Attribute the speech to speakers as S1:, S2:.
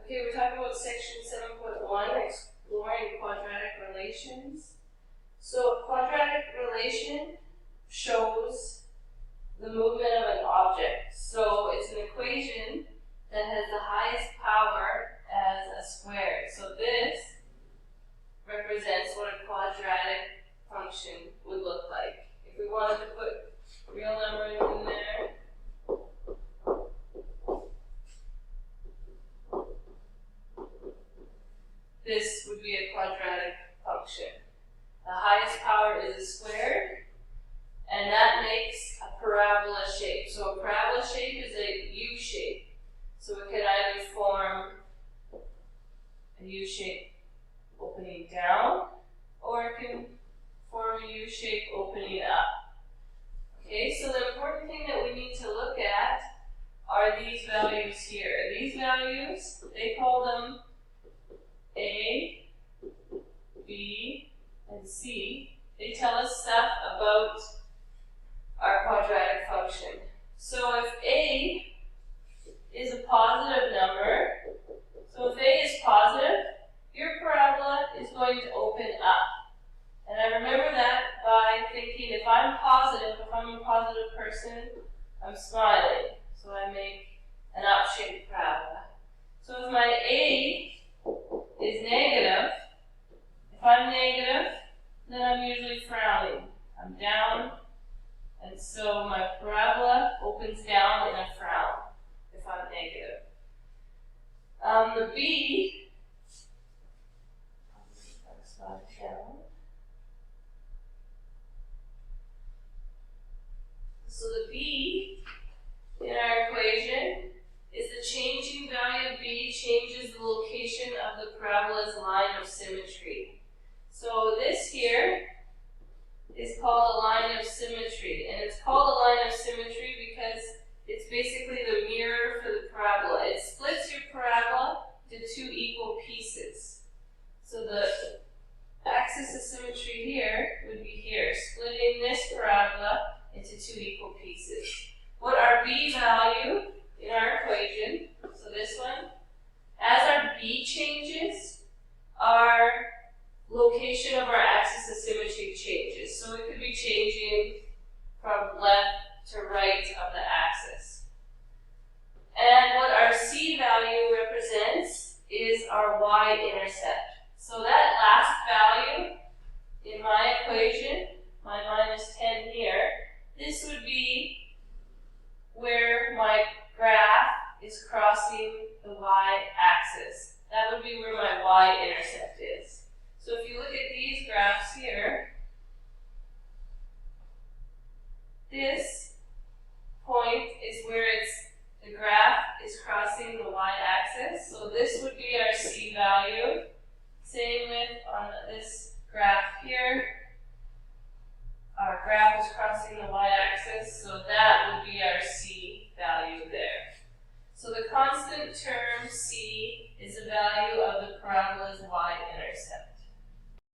S1: Okay, we're talking about section 7.1, exploring quadratic relations. So a quadratic relation shows the movement of an object. So it's an equation that has the highest power as a square. So this represents what a quadratic function would look like. If we wanted to put real numbers in there, this would be a quadratic function. The highest power is a square, and that makes a parabola shape. So a parabola shape is a U shape. So it could either form a U shape opening down, or it can form a U shape opening up. Okay, so the important thing that we need to look at are these values here. These values, they call them A, B, and C. They tell us stuff about our quadratic function. So if A is a positive number, so if A is positive, your parabola is going to open up. And I remember that by thinking if I'm positive, if I'm a positive person, I'm smiling. So I make an up-shaped parabola. So if my A is negative, if I'm negative, then I'm usually frowning. I'm down, and so my parabola opens down in a frown if I'm negative. The B, down. So the B in our equation is the changing value of B changes the location of the parabola's line of symmetry. So this here is called a line of symmetry, and it's called a line of symmetry because it's basically the mirror for the parabola. It splits your parabola into two equal pieces. So the axis of symmetry here would be here, splitting this parabola into two equal pieces. What our B value in our equation, so this one, as our B changes, our location of our axis of symmetry changes. So it could be changing from left to right of the axis. And what our C value represents is our y-intercept. So that last value in my equation, my minus 10 here, this would be where my graph is crossing the y-axis. That would be where my y-intercept is. So if you look at these graphs here, this